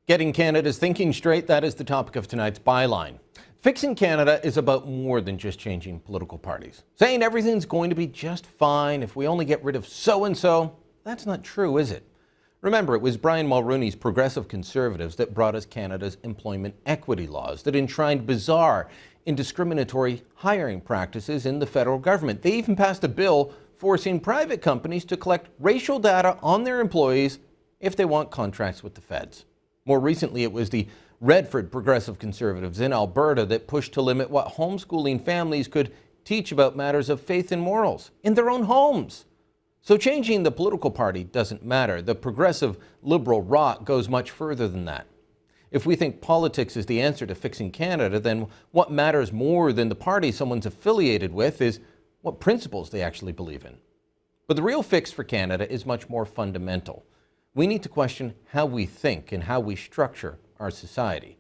Getting Canada's thinking straight, that is the topic of tonight's Byline. Fixing Canada is about more than just changing political parties. Saying everything's going to be just fine if we only get rid of so-and-so, that's not true, is it? Remember, it was Brian Mulroney's Progressive Conservatives that brought us Canada's employment equity laws that enshrined bizarre and discriminatory hiring practices in the federal government. They even passed a bill forcing private companies to collect racial data on their employees if they want contracts with the feds. More recently, it was the Redford Progressive Conservatives in Alberta that pushed to limit what homeschooling families could teach about matters of faith and morals in their own homes. So changing the political party doesn't matter. The progressive liberal rot goes much further than that. If we think politics is the answer to fixing Canada, then what matters more than the party someone's affiliated with is what principles they actually believe in. But the real fix for Canada is much more fundamental. We need to question how we think and how we structure our society.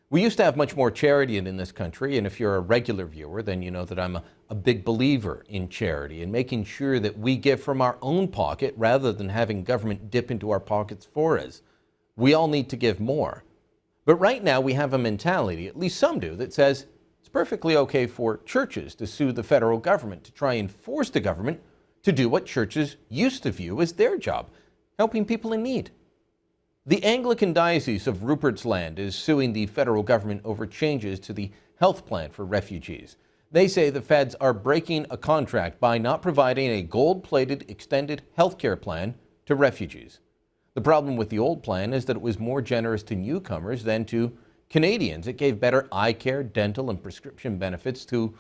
We used to have much more charity in this country, and if you're a regular viewer, then you know that I'm a big believer in charity and making sure that we give from our own pocket rather than having government dip into our pockets for us. We all need to give more. But right now we have a mentality, at least some do, that says it's perfectly okay for churches to sue the federal government to try and force the government to do what churches used to view as their job, helping people in need. The Anglican Diocese of Rupert's Land is suing the federal government over changes to the health plan for refugees. They say the feds are breaking a contract by not providing a gold-plated extended health care plan to refugees. The problem with the old plan is that it was more generous to newcomers than to Canadians. It gave better eye care, dental, and prescription benefits to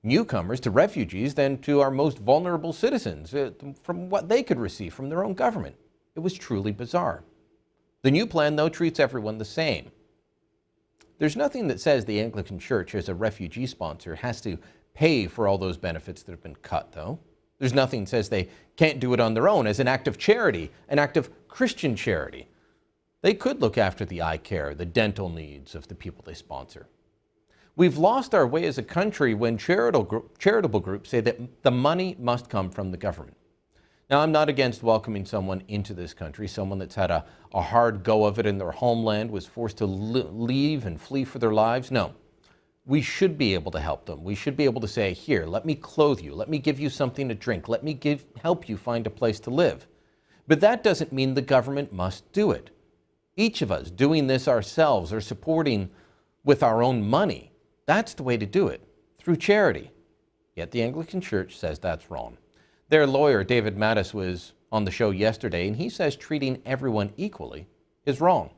newcomers, to refugees, than to our most vulnerable citizens from what they could receive from their own government. It was truly bizarre. The new plan, though, treats everyone the same. There's nothing that says the Anglican Church, as a refugee sponsor, has to pay for all those benefits that have been cut, though. There's nothing that says they can't do it on their own as an act of charity, an act of Christian charity. They could look after the eye care, the dental needs of the people they sponsor. We've lost our way as a country when charitable groups say that the money must come from the government. Now, I'm not against welcoming someone into this country, someone that's had a hard go of it in their homeland, was forced to leave and flee for their lives. No, we should be able to help them. We should be able to say, here, let me clothe you. Let me give you something to drink. Let me help you find a place to live. But that doesn't mean the government must do it. Each of us doing this ourselves or supporting with our own money, that's the way to do it, through charity. Yet the Anglican Church says that's wrong. Their lawyer, David Mattis, was on the show yesterday, and he says treating everyone equally is wrong.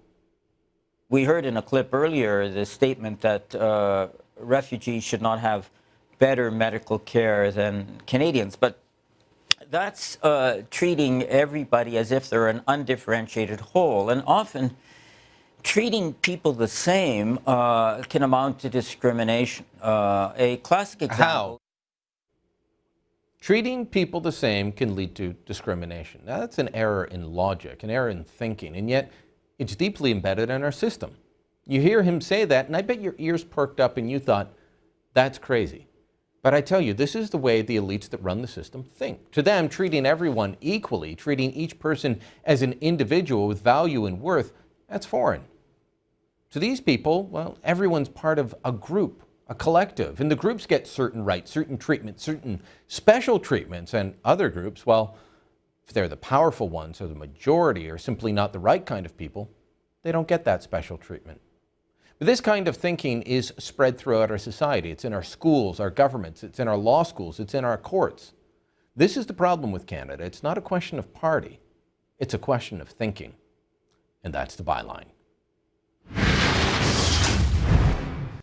We heard in a clip earlier the statement that refugees should not have better medical care than Canadians, but that's treating everybody as if they're an undifferentiated whole, and often treating people the same can amount to discrimination. A classic example. How? Treating people the same can lead to discrimination. Now, that's an error in logic, an error in thinking, and yet it's deeply embedded in our system. You hear him say that, and I bet your ears perked up and you thought, that's crazy. But I tell you, this is the way the elites that run the system think. To them, treating everyone equally, treating each person as an individual with value and worth, that's foreign. To these people, well, everyone's part of a group, a collective, and the groups get certain rights, certain treatments, certain special treatments, and other groups, well, if they're the powerful ones or the majority or simply not the right kind of people, they don't get that special treatment. But this kind of thinking is spread throughout our society. It's in our schools, our governments, it's in our law schools, it's in our courts. This is the problem with Canada. It's not a question of party, it's a question of thinking. And that's the Byline.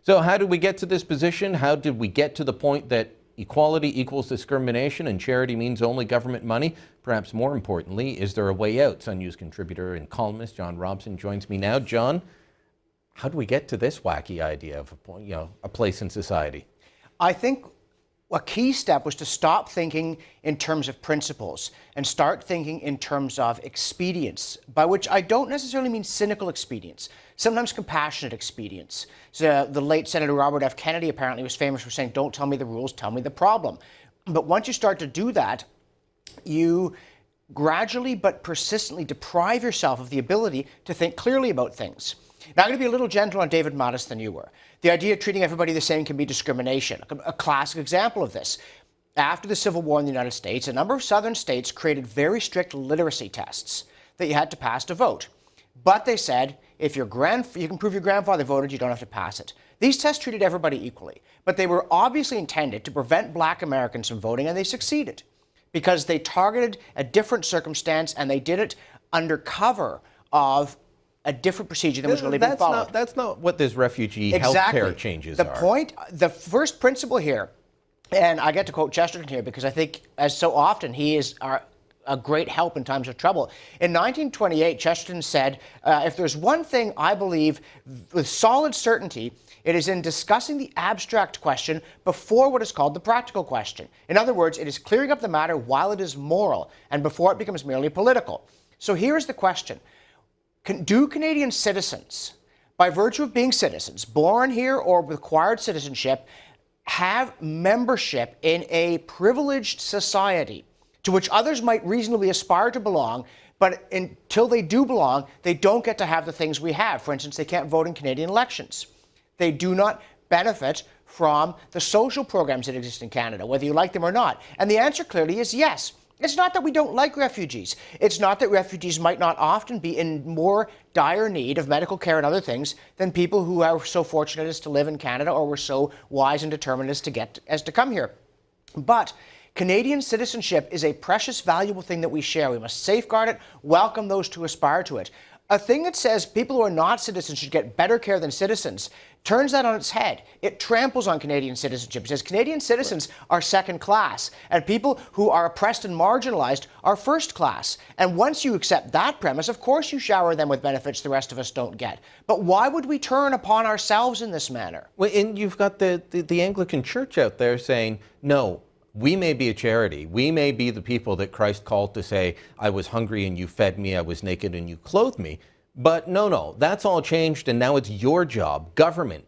So how did we get to this position? How did we get to the point that equality equals discrimination and charity means only government money? Perhaps more importantly, is there a way out? Sun News contributor and columnist John Robson joins me now. John, how do we get to this wacky idea of a place in society? I think a key step was to stop thinking in terms of principles and start thinking in terms of expedience, by which I don't necessarily mean cynical expedience, sometimes compassionate expedience. So the late Senator Robert F. Kennedy apparently was famous for saying, don't tell me the rules, tell me the problem. But once you start to do that, you gradually but persistently deprive yourself of the ability to think clearly about things. Now, I'm going to be a little gentle on David Mattis than you were. The idea of treating everybody the same can be discrimination. A classic example of this. After the Civil War in the United States, a number of southern states created very strict literacy tests that you had to pass to vote. But they said, if you can prove your grandfather voted, you don't have to pass it. These tests treated everybody equally, but they were obviously intended to prevent black Americans from voting, and they succeeded because they targeted a different circumstance, and they did it under cover of a different procedure than was really being followed. That's not what this refugee healthcare changes are. The first principle here, and I get to quote Chesterton here because I think, as so often, he is a great help in times of trouble. In 1928, Chesterton said, if there's one thing I believe with solid certainty, it is in discussing the abstract question before what is called the practical question. In other words, it is clearing up the matter while it is moral and before it becomes merely political. So here is the question. Do Canadian citizens, by virtue of being citizens, born here or with acquired citizenship, have membership in a privileged society to which others might reasonably aspire to belong, but until they do belong, they don't get to have the things we have? For instance, they can't vote in Canadian elections. They do not benefit from the social programs that exist in Canada, whether you like them or not. And the answer clearly is yes. It's not that we don't like refugees. It's not that refugees might not often be in more dire need of medical care and other things than people who are so fortunate as to live in Canada or were so wise and determined as to come here. But Canadian citizenship is a precious, valuable thing that we share. We must safeguard it, welcome those who aspire to it. A thing that says people who are not citizens should get better care than citizens turns that on its head. It tramples on Canadian citizenship. It says Canadian citizens are second class, and people who are oppressed and marginalized are first class. And once you accept that premise, of course you shower them with benefits the rest of us don't get. But why would we turn upon ourselves in this manner? Well, and you've got the Anglican Church out there saying, no, we may be a charity. We may be the people that Christ called to say, I was hungry and you fed me, I was naked and you clothed me. But no, that's all changed, and now it's your job. Government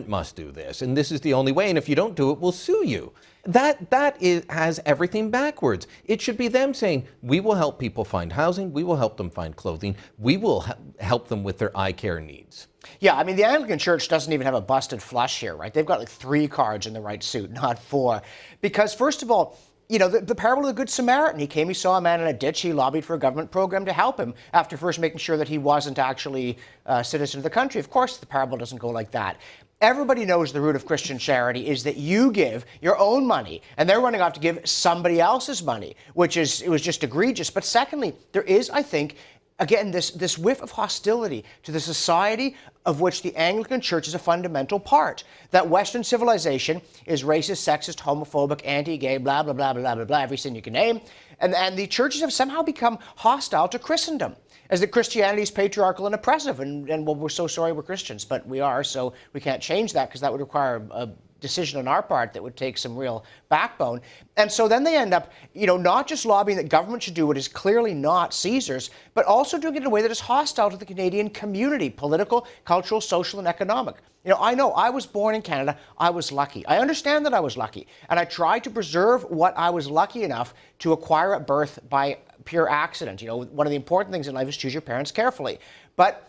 must do this, and this is the only way, and if you don't do it, we'll sue you. That has everything backwards. It should be them saying, we will help people find housing, we will help them find clothing, we will help them with their eye care needs. Yeah, I mean, the Anglican Church doesn't even have a busted flush here, right? They've got like 3 cards in the right suit, not 4. Because first of all, you know, the parable of the Good Samaritan. He came, he saw a man in a ditch, he lobbied for a government program to help him after first making sure that he wasn't actually a citizen of the country. Of course, the parable doesn't go like that. Everybody knows the root of Christian charity is that you give your own money, and they're running off to give somebody else's money, it was just egregious. But secondly, there is, I think, again, this whiff of hostility to the society of which the Anglican Church is a fundamental part. That Western civilization is racist, sexist, homophobic, anti-gay, blah, blah, blah, blah, blah, blah, every sin you can name. And the churches have somehow become hostile to Christendom, as that Christianity is patriarchal and oppressive. And well, we're so sorry we're Christians, but we are, so we can't change that because that would require a decision on our part that would take some real backbone. And so then they end up, you know, not just lobbying that government should do what is clearly not Caesar's, but also doing it in a way that is hostile to the Canadian community, political, cultural, social, and economic. You know I was born in Canada. I was lucky. I understand that I was lucky. And I tried to preserve what I was lucky enough to acquire at birth by pure accident. You know, one of the important things in life is choose your parents carefully. But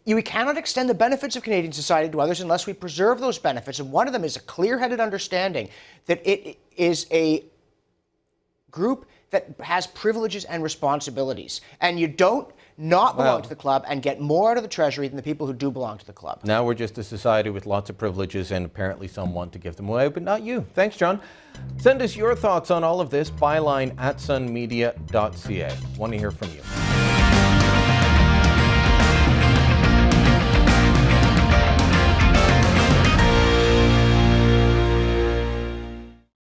we cannot extend the benefits of Canadian society to others unless we preserve those benefits. And one of them is a clear-headed understanding that it is a group that has privileges and responsibilities. And you don't not belong to the club and get more out of the treasury than the people who do belong to the club. Now we're just a society with lots of privileges, and apparently some want to give them away, but not you. Thanks, John. Send us your thoughts on all of this. Byline@sunmedia.ca. Want to hear from you.